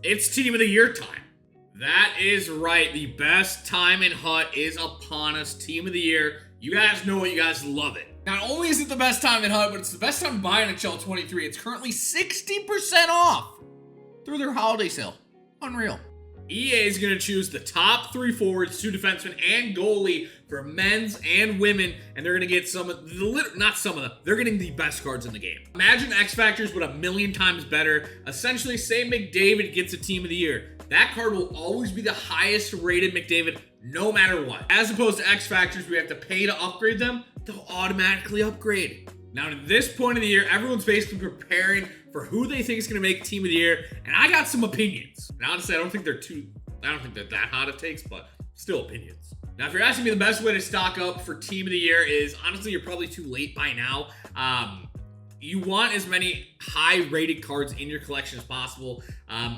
It's Team of the Year time. That is right. The best time in HUT is upon us. Team of the Year. You guys know it. You guys love it. Not only is it the best time in HUT, but it's the best time to buy NHL 23. It's currently 60% off through their holiday sale. Unreal. EA is going to choose the top 3 forwards, 2 defensemen, and goalie for men's and women, and they're going to get not some of them, they're getting the best cards in the game. Imagine X Factors, but a million times better. Essentially, say McDavid gets a Team of the Year. That card will always be the highest rated McDavid no matter what. As opposed to X Factors, we have to pay to upgrade them. They'll automatically upgrade. Now, at this point of the year, everyone's basically preparing for who they think is going to make Team of the Year, and I got some opinions. And honestly, I don't think they're that hot of takes, but still opinions. Now, if you're asking me the best way to stock up for Team of the Year is, honestly, you're probably too late by now. You want as many high-rated cards in your collection as possible.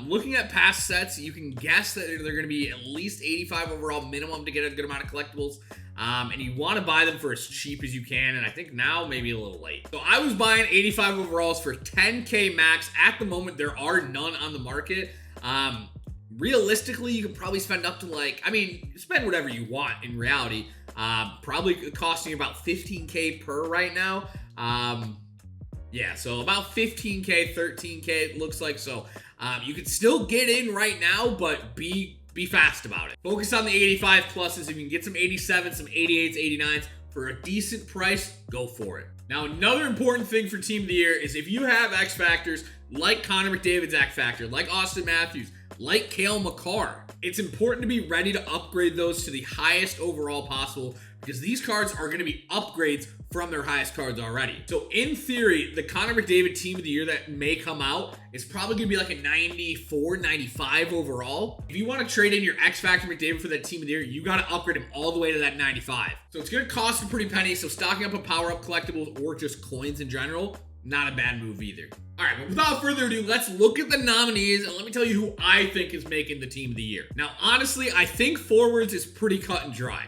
Looking at past sets, you can guess that they're going to be at least 85 overall minimum to get a good amount of collectibles. And you want to buy them for as cheap as you can, and I think now maybe a little late. So I was buying 85 overalls for 10K max. At the moment, there are none on the market. Realistically, you could probably spend up to spend whatever you want in reality. Probably costing about 15K per right now. Yeah, so about 15K, 13K it looks like. So you could still get in right now, but be fast about it. Focus on the 85 pluses. If you can get some 87s, some 88s, 89s for a decent price, go for it. Now, another important thing for Team of the Year is if you have X Factors like Connor McDavid's X Factor, like Austin Matthews, like Cale Makar, it's important to be ready to upgrade those to the highest overall possible because these cards are going to be upgrades from their highest cards already. So in theory, the Connor McDavid Team of the Year that may come out is probably going to be like a 94, 95 overall. If you want to trade in your X Factor McDavid for that Team of the Year, you got to upgrade him all the way to that 95. So it's going to cost a pretty penny. So stocking up on power-up collectibles or just coins in general, not a bad move either. All right, but without further ado, let's look at the nominees and let me tell you who I think is making the Team of the Year. Now, honestly, I think forwards is pretty cut and dry.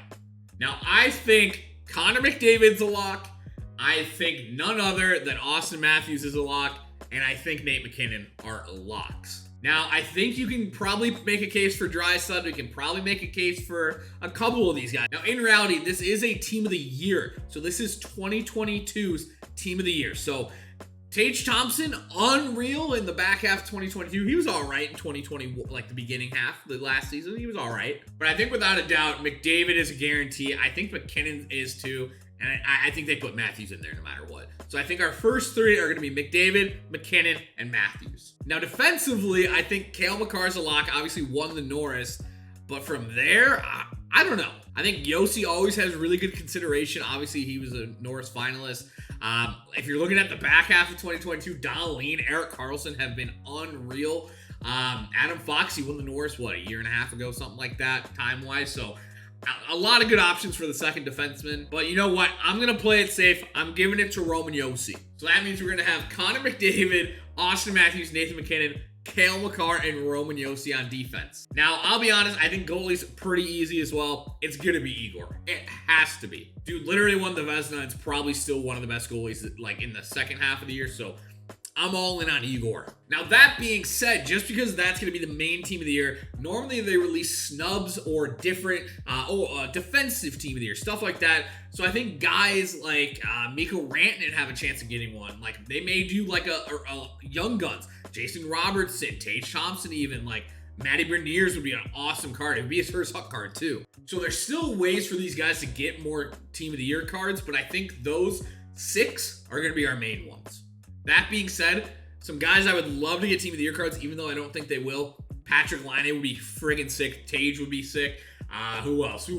Now, I think Connor McDavid's a lock. I think none other than Austin Matthews is a lock. And I think Nate McKinnon are locks. Now, I think you can probably make a case for Draisaitl. You can probably make a case for a couple of these guys. Now, in reality, this is a Team of the Year. So this is 2022's Team of the Year. So Tage Thompson, unreal in the back half of 2022. He was all right in 2020, like the beginning half of the last season. He was all right. But I think without a doubt, McDavid is a guarantee. I think McKinnon is too. And I think they put Matthews in there no matter what. So I think our first 3 are going to be McDavid, McKinnon, and Matthews. Now, defensively, I think Cale Makar's a lock. Obviously won the Norris. But from there, I don't know. I think Yossi always has really good consideration. Obviously, he was a Norris finalist. If you're looking at the back half of 2022, Don Lean, Erik Karlsson have been unreal. Adam Fox, he won the Norris, a year and a half ago, something like that, time-wise. So a lot of good options for the second defenseman. But you know what? I'm going to play it safe. I'm giving it to Roman Yossi. So that means we're going to have Connor McDavid, Austin Matthews, Nathan McKinnon, Cale Makar, and Roman Yossi on defense. Now, I'll be honest, I think goalie's pretty easy as well. It's going to be Igor. It has to be. Dude literally won the Vezina. It's probably still one of the best goalies in the second half of the year. So I'm all in on Igor. Now, that being said, just because that's going to be the main Team of the Year, normally they release snubs or different, defensive Team of the Year, stuff like that. So I think guys like Mikko Rantanen have a chance of getting one. Like, they may do like a Young Guns. Jason Robertson, Tage Thompson even, like Matty Berniers would be an awesome card. It would be his first HUT card too. So there's still ways for these guys to get more Team of the Year cards, but I think those 6 are going to be our main ones. That being said, some guys I would love to get Team of the Year cards, even though I don't think they will. Patrick Laine would be friggin' sick. Tage would be sick. Who else?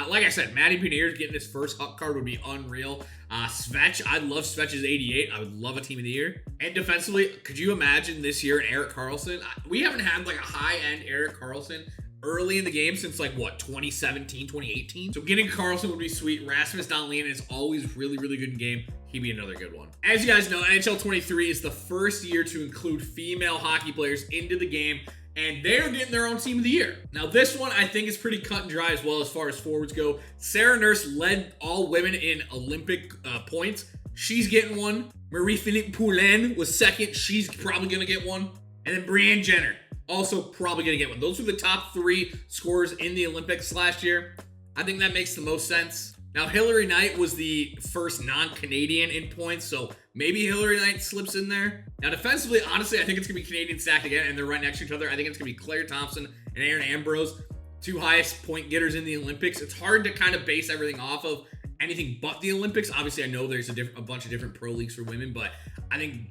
Like I said, Matty Berniers getting his first HUT card would be unreal. Svech, I love Svech's 88. I would love a Team of the Year. And defensively, could you imagine this year an Erik Karlsson? We haven't had like a high-end Erik Karlsson early in the game since 2017, 2018. So getting Karlsson would be sweet. Rasmus Dahlin is always really, really good in game. He'd be another good one. As you guys know, NHL 23 is the first year to include female hockey players into the game, and they're getting their own Team of the Year. Now, this one I think is pretty cut and dry as well as far as forwards go. Sarah Nurse led all women in Olympic points. She's getting one. Marie-Philippe Poulin was second. She's probably going to get one. And then Brianne Jenner. also probably going to get one. Those were the top 3 scorers in the Olympics last year. I think that makes the most sense. Now, Hilary Knight was the first non-Canadian in points, so maybe Hilary Knight slips in there. Now, defensively, honestly, I think it's going to be Canadian stacked again, and they're right next to each other. I think it's going to be Claire Thompson and Erin Ambrose, 2 highest point getters in the Olympics. It's hard to kind of base everything off of anything but the Olympics. Obviously, I know there's a bunch of different pro leagues for women, but I think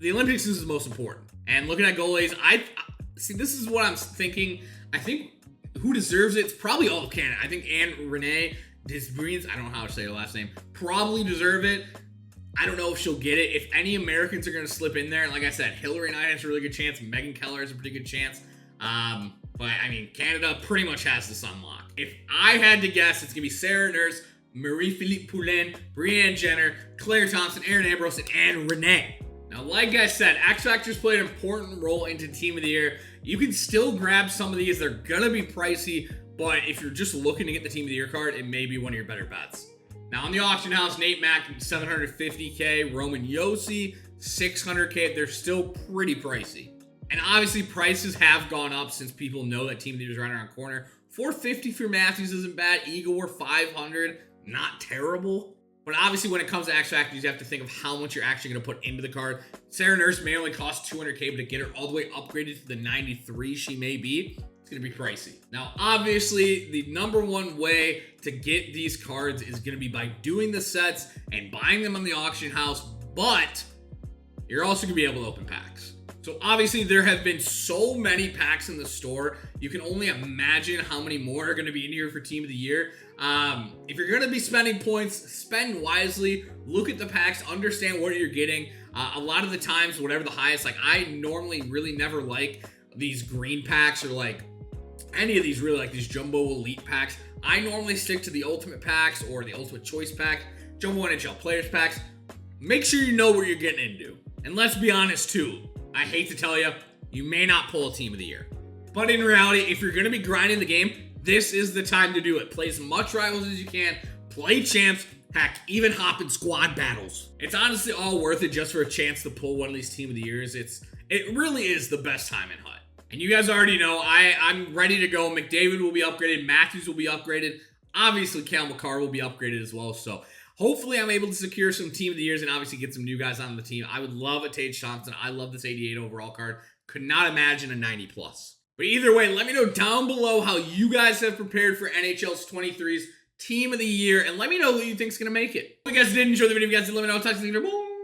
the Olympics is the most important. And looking at goalies, I see, this is what I'm thinking. I think who deserves it? It's probably all of Canada. I think Anne Renee Desbrines, I don't know how to say her last name, probably deserve it. I don't know if she'll get it. If any Americans are going to slip in there, and like I said, Hilary Knight has a really good chance. Megan Keller has a pretty good chance. But I mean, Canada pretty much has this on lock. If I had to guess, it's going to be Sarah Nurse, Marie-Philippe Poulin, Brianne Jenner, Claire Thompson, Erin Ambrose, and Anne Renee. Now, like I said, X Factors played an important role into Team of the Year. You can still grab some of these. They're going to be pricey, but if you're just looking to get the Team of the Year card, it may be one of your better bets. Now, on the auction house, Nate Mack, $750K. Roman Yossi, $600K. They're still pretty pricey. And obviously, prices have gone up since people know that Team of the Year is right around the corner. $450 for Matthews isn't bad. Igor, $500. Not terrible. But obviously, when it comes to X Factors, you have to think of how much you're actually going to put into the card. Sarah Nurse may only cost $200K, but to get her all the way upgraded to the 93 she may be, it's going to be pricey. Now, obviously, the number one way to get these cards is going to be by doing the sets and buying them on the auction house, but you're also going to be able to open packs. So obviously, there have been so many packs in the store. You can only imagine how many more are going to be in here for Team of the Year. If you're going to be spending points, spend wisely. Look at the packs, understand what you're getting. A lot of the times, whatever the highest, like I normally really never like these green packs or like any of these really like these jumbo elite packs. I normally stick to the ultimate packs or the ultimate choice pack, jumbo NHL players packs. Make sure you know what you're getting into. And let's be honest too, I hate to tell you, you may not pull a Team of the Year. But in reality, if you're going to be grinding the game, this is the time to do it. Play as much rivals as you can. Play champs. Heck, even hop in squad battles. It's honestly all worth it just for a chance to pull one of these Team of the Years. It really is the best time in HUT. And you guys already know, I'm ready to go. McDavid will be upgraded. Matthews will be upgraded. Obviously, Cale Makar will be upgraded as well. So hopefully I'm able to secure some Team of the Years and obviously get some new guys on the team. I would love a Tage Thompson. I love this 88 overall card. Could not imagine a 90 plus. But either way, let me know down below how you guys have prepared for NHL's 23's Team of the Year. And let me know who you think is going to make it. If you guys did enjoy the video, you guys did let me know. Talk to you later. Boom.